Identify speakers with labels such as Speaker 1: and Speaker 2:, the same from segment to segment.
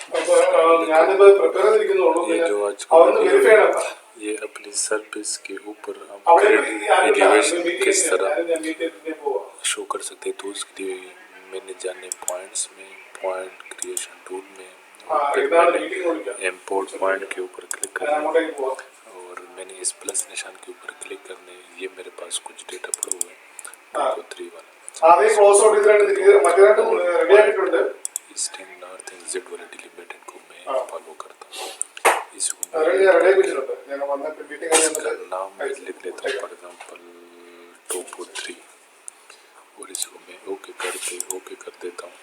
Speaker 1: ये जो आज का वीडियो है ये अपनी सर्विस के ऊपर हम एलिवेशन किस तरह शो कर सकते हैं, तो उसके लिए मैंने जाने पॉइंट्स में पॉइंट क्रिएशन टूल में फिर मैंने इम्पोर्ट पॉइंट के ऊपर क्लिक करना और मैंने इस प्लस निशान के ऊपर क्लिक करने। ये मेरे पास कुछ डेटा पड़ा हुआ है 2.3 वाला ईस्टर्न नॉर्थ एंड जेड वाले डिलीमिटेड को मैं फॉलो करता हूँ। इसको नाम मैं लिख लेता हूँ फॉर एग्जाम्पल 2.3 और इसको मैं ओके कर देता हूँ।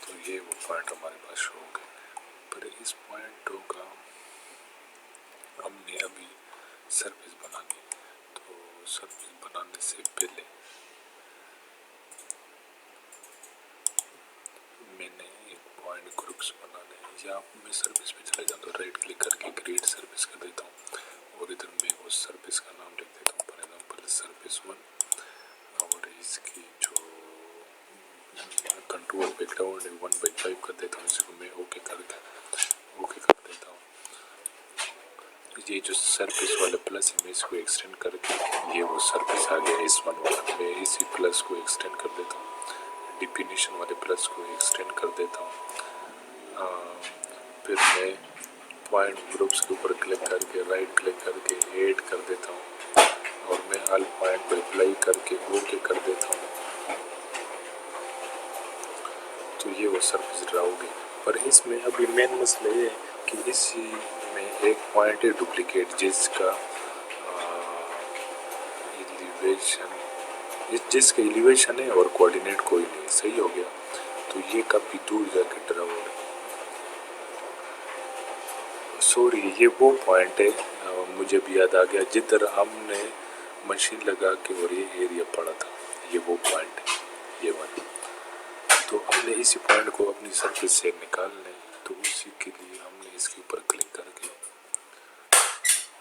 Speaker 1: तो ये वो पॉइंट हमारे पास शो हो गए। पर इस पॉइंटों का हमने अभी सर्विस बनानी, तो सर्विस बनाने से पहले मैंने एक पॉइंट ग्रुप्स बनाने या मैं सर्विस पे चले जाता हूँ, राइट क्लिक करके क्रिएट सर्विस कर देता हूँ और इधर मैं उस सर्विस का नाम लिख देता हूँ फॉर एग्जाम्पल सर्विस 1 और इसकी जो कंट्रोल बैकग्राउंड 1/5 कर देता हूँ। इसको मैं ओके कर देता हूँ। ये जो सर्विस वाला प्लस है मैं इसको एक्सटेंड करके ये वो सर्विस आ गया इस वन वाला, मैं इसी प्लस को एक्सटेंड कर देता हूँ, डिफिनीशन वाले प्लस को एक्सटेंड कर देता हूँ। फिर मैं पॉइंट ग्रुप्स के ऊपर क्लिक करके राइट क्लिक करके ऐड कर देता हूँ और मैं ऑल पॉइंट पर अप्लाई करके ओके कर देता हूँ। तो ये वो सर्विस ड्रा होगी। पर इसमें अभी मेन मसला ये है कि इसी में एक पॉइंट है डुप्लीकेट जिसका एलिवेशन है और कोऑर्डिनेट कोई नहीं, सही हो गया। तो ये काफ़ी दूर जाकर ड्रा होगा। सॉरी ये वो पॉइंट है मुझे भी याद आ गया जिधर हमने मशीन लगा के और ये एरिया पड़ा था, ये वो पॉइंट है ये वाला। तो हमने इसी पॉइंट को अपनी सर्फेस से निकालना है, तो उसी के लिए हमने इसके ऊपर क्लिक करके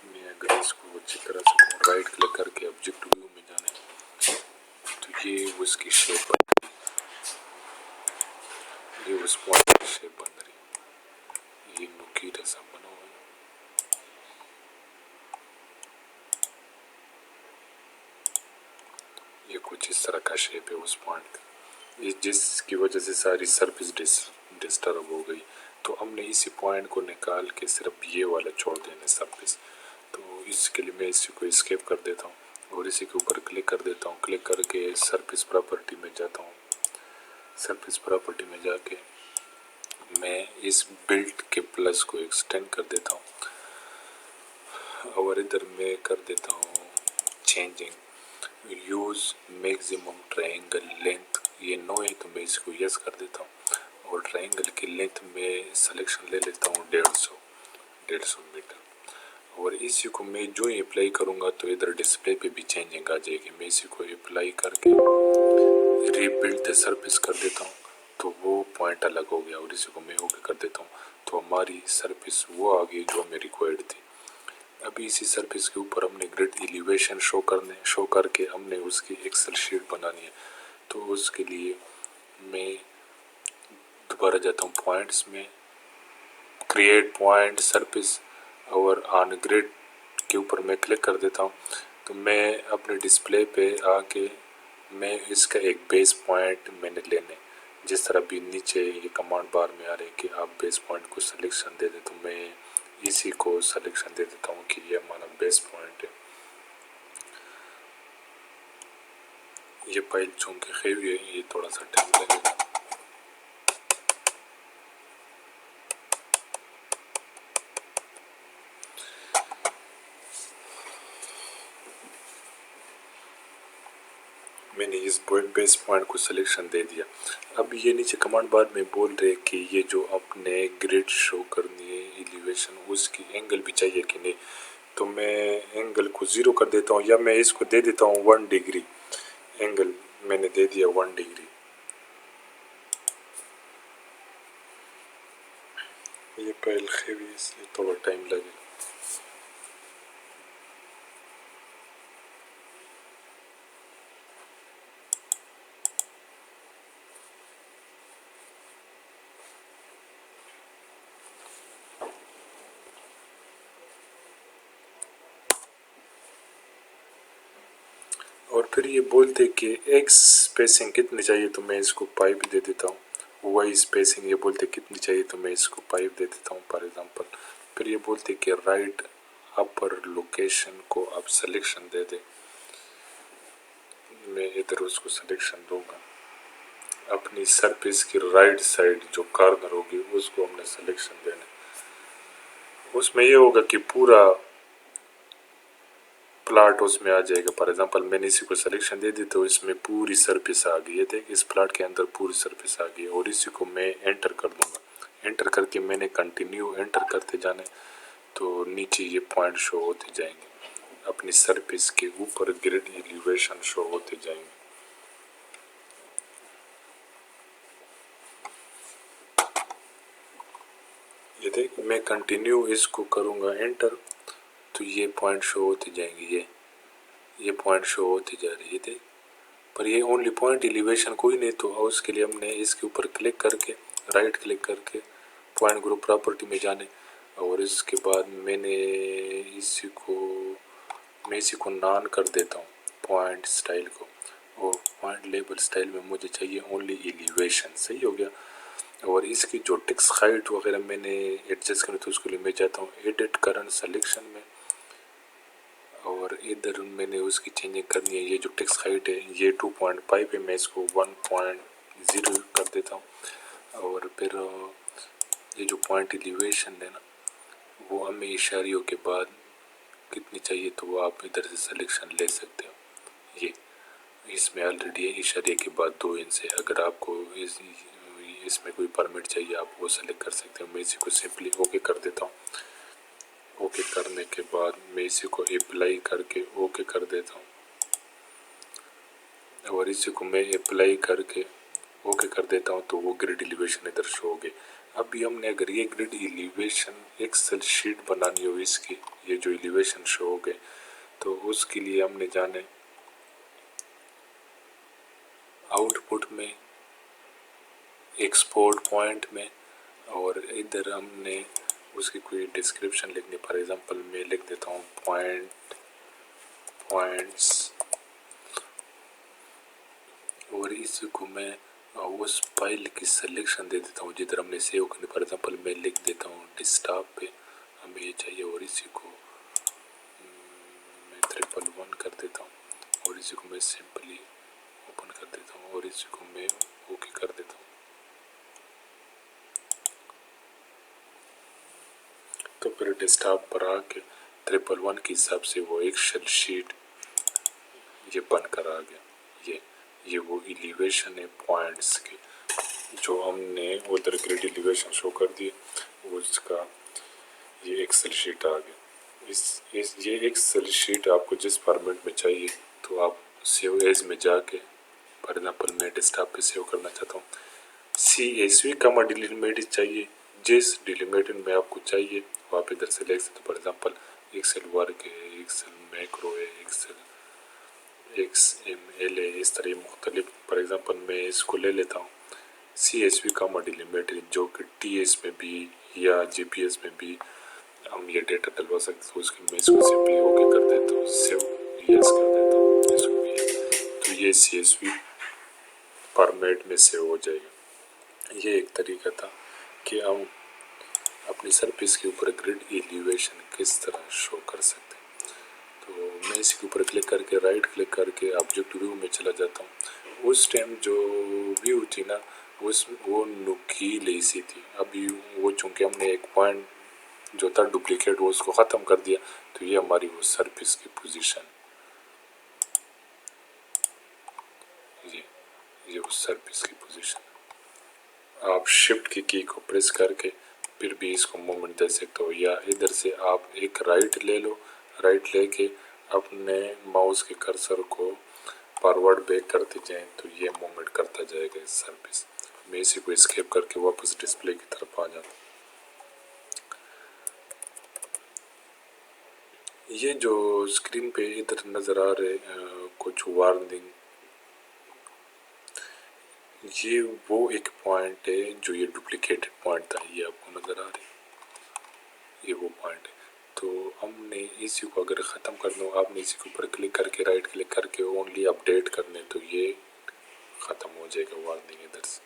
Speaker 1: मैं अगर इसको अच्छी तरह से राइट क्लिक करके ऑब्जेक्ट व्यू में जाने तो ये उसकी शेप बन रही, ये उस पॉइंट की शेप बन रही, ये नुकीर ऐसा बना हुआ है। ये कुछ इस तरह का शेप है उस पॉइंट का, जिसकी वजह से सारी सर्फेस डिस्टर्ब हो गई। तो हमने इसी पॉइंट को निकाल के सिर्फ ये वाला छोड़ देना सर्फेस। तो इसके लिए मैं इसी को एस्केप कर देता हूँ और इसी के ऊपर क्लिक कर देता हूँ। क्लिक करके सर्फेस प्रॉपर्टी में जाता हूँ। सर्फेस प्रॉपर्टी में जाके मैं इस बिल्ड के प्लस को एक्सटेंड कर देता हूँ और इधर मैं कर देता हूँ changing use maximum triangle length, ये नो है तो मैं इसको यस कर देता हूँ और ट्रायंगल की लेंथ में सिलेक्शन ले लेता हूँ 150 मीटर और इसी को मैं जो ही अप्लाई करूँगा तो इधर डिस्प्ले पे भी चेंजिंग आ जाएगी। मैं इसी को अप्लाई करके रीबिल्ड द सरफेस कर देता हूँ तो वो पॉइंट अलग हो गया और इसी को मैं ओके कर देता हूँ तो हमारी सरफेस वो आ गई जो हमें रिक्वायर्ड थी। अभी इसी सरफेस के ऊपर हमने ग्रिड एलिवेशन शो करके हमने उसकी एक्सेल शीट बनानी है। तो उसके लिए मैं दोबारा जाता हूँ पॉइंट्स में, क्रिएट पॉइंट सरफेस और ऑन ग्रिड के ऊपर मैं क्लिक कर देता हूँ। तो मैं अपने डिस्प्ले पे आके मैं इसका एक बेस पॉइंट मैंने लेने, जिस तरह भी नीचे ये कमांड बार में आ रहे हैं कि आप बेस पॉइंट को सिलेक्शन दे दें, तो मैं इसी को सिलेक्शन दे देता हूँ कि ये हमारा बेस पॉइंट है। ये फाइल चूँकि खेवी है ये थोड़ा सा टाइम लगेगा। मैंने इस बेस पॉइंट को सिलेक्शन दे दिया। अब ये नीचे कमांड बार में बोल रहे कि ये जो अपने ग्रिड शो करनी है एलिवेशन उसकी एंगल भी चाहिए कि नहीं, तो मैं एंगल को 0 कर देता हूँ या मैं इसको दे देता हूँ 1 डिग्री। एंगल मैंने दे दिया 1 डिग्री। ये फाइल खेवी इसलिए थोड़ा टाइम लगेगा। और फिर ये बोलते कि एक्स स्पेसिंग कितनी चाहिए, तो मैं इसको पाइप दे देता हूँ। वाई स्पेसिंग ये बोलते कितनी चाहिए, तो मैं इसको पाइप दे देता हूँ फॉर एग्जांपल। फिर ये बोलते कि राइट अपर लोकेशन को आप सिलेक्शन दे दे, मैं इधर उसको सिलेक्शन दूंगा। अपनी सरफेस की राइट साइड जो कॉर्नर होगी उसको हमने सिलेक्शन देना। उसमें ये होगा कि पूरा प्लाट उसमें आ जाएगा। फॉर एग्जांपल मैंने इसी को सिलेक्शन दे दी तो इसमें पूरी सरफेस आ गई है। देख इस प्लाट के अंदर पूरी सरफेस आ गई और इसी को मैं एंटर कर दूंगा। एंटर करके मैंने कंटिन्यू एंटर करते जाने तो नीचे ये पॉइंट शो होते जाएंगे, अपनी सरफेस के ऊपर ग्रिड एलिवेशन शो होते जाएंगे। ये देख मैं कंटिन्यू इसको करूंगा एंटर तो ये पॉइंट शो होते जाएंगे, ये पॉइंट शो होती जा रही है देख। पर ये ओनली पॉइंट एलिवेशन कोई नहीं, तो उसके लिए हमने इसके ऊपर क्लिक करके राइट क्लिक करके पॉइंट ग्रुप प्रॉपर्टी में जाने और इसके बाद मैं इसी को नॉन कर देता हूँ पॉइंट स्टाइल को, और पॉइंट लेबल स्टाइल में मुझे चाहिए ओनली एलिवेशन। सही हो गया। और इसकी जो टेक्स्ट हाइट वगैरह मैंने एडजस्ट करनी तो उसके लिए मैं जाता हूँ एडिट करंट सिलेक्शन में और इधर मैंने उसकी चेंजिंग करनी है। ये जो टेक्स्ट हाइट है ये 2.5 है, मैं इसको 1.0 कर देता हूँ। और फिर ये जो पॉइंट एलिवेशन है ना वो हमें इशारियों के बाद कितनी चाहिए तो वो आप इधर से सिलेक्शन ले सकते हो। ये इसमें ऑलरेडी है इशारे के बाद 2 इंच है। अगर आपको इसमें कोई परमिट चाहिए आप वो सेलेक्ट कर सकते हो। मैं इसी को सिंपली ओके कर देता हूँ। ओके करने के बाद मैं इसी को अप्लाई करके ओके कर देता हूँ और इसी को मैं अप्लाई करके ओके कर देता हूँ तो वो ग्रिड एलिवेशन इधर शो हो गए। अभी हमने अगर ये ग्रिड एलिवेशन एक्सेल शीट बनानी हो इसकी, ये जो एलिवेशन शो हो गए तो उसके लिए हमने जाने आउटपुट में एक्सपोर्ट पॉइंट में और इधर हमने उसकी कोई डिस्क्रिप्शन लिखनी। फॉर एग्जांपल मैं लिख देता हूँ पॉइंट्स और इसी को मैं उस फाइल की सिलेक्शन दे देता हूँ जिधर हमने सेव करनी। फॉर एग्जांपल मैं लिख देता हूँ डेस्कटॉप पे हमें ये चाहिए और इसी को मैं 111 कर देता हूँ और इसी को मैं सिंपली ओपन कर देता हूँ और इसी को मैं ओके कर देता हूँ। तो फिर डेस्कटॉप पर आके 111 के हिसाब से वो एक्सेल शीट ये बनकर आ गया। ये वो एलिवेशन है पॉइंट्स के जो हमने उधर ग्रिड एलिवेशन शो कर दिए, उसका ये एक्सेल शीट आ गया। ये एक्सेल शीट आपको जिस फॉर्मेट में चाहिए तो आप सेव एज में जाके फॉर एग्जांपल मैं डेस्कटॉप पे सेव करना चाहता हूँ। CSV कमा डिलीमिटेड चाहिए, जिस डिलीमिटेड में आपको चाहिए वो आप इधर से ले सकते हो। फॉर एग्जांपल एक्सेल वर्क है, एक्सेल मैक्रो है, एक्सेल XML है, इस तरह मुख्तलिफ। फॉर एग्जांपल मैं इसको ले लेता हूँ CSV कमा डिलीमिटेड जो कि TS में भी या GPS में भी हम ये डेटा डलवा सकते हैं। उसके मैं इसको सिंपली ओके कर देता हूँ, सेव यस कर देता हूँ इसको भी, तो ये CSV फॉर्मेट में सेव हो जाएगा। ये एक तरीका था कि हम अपनी सरफेस के ऊपर ग्रिड एलिवेशन किस तरह शो कर सकते हैं। तो मैं इसके ऊपर क्लिक करके राइट क्लिक करके ऑब्जेक्ट व्यू में चला जाता हूँ। उस टाइम जो व्यू थी ना वो नुकीली सी थी। अभी वो चूँकि हमने एक पॉइंट जो था डुप्लीकेट वो उसको ख़त्म कर दिया तो ये हमारी वो सरफेस की पोजीशन, ये उस सरफेस की पोजीशन। आप शिफ्ट की की को प्रेस करके फिर भी इसको मूवमेंट दे सकते हो या इधर से आप एक राइट ले लो, राइट लेके अपने माउस के कर्सर को फॉरवर्ड बैक करते जाएं तो ये मूवमेंट करता जाएगा इस सरफेस। मैं इसी को एस्केप करके वापस डिस्प्ले की तरफ आ जाता। ये जो स्क्रीन पे इधर नज़र आ रहे कुछ वार्निंग, ये वो एक पॉइंट है जो ये डुप्लीकेटेड पॉइंट था, ये आपको नज़र आ रही, ये वो पॉइंट है। تو ہم نے اسی کو اگر ختم کرنا ہو، آپ نے اسی کے اوپر کلک کر کے رائٹ کلک کر کے اونلی اپڈیٹ کرنے، تو یہ ختم ہو جائے گا وارننگ ادھر سے۔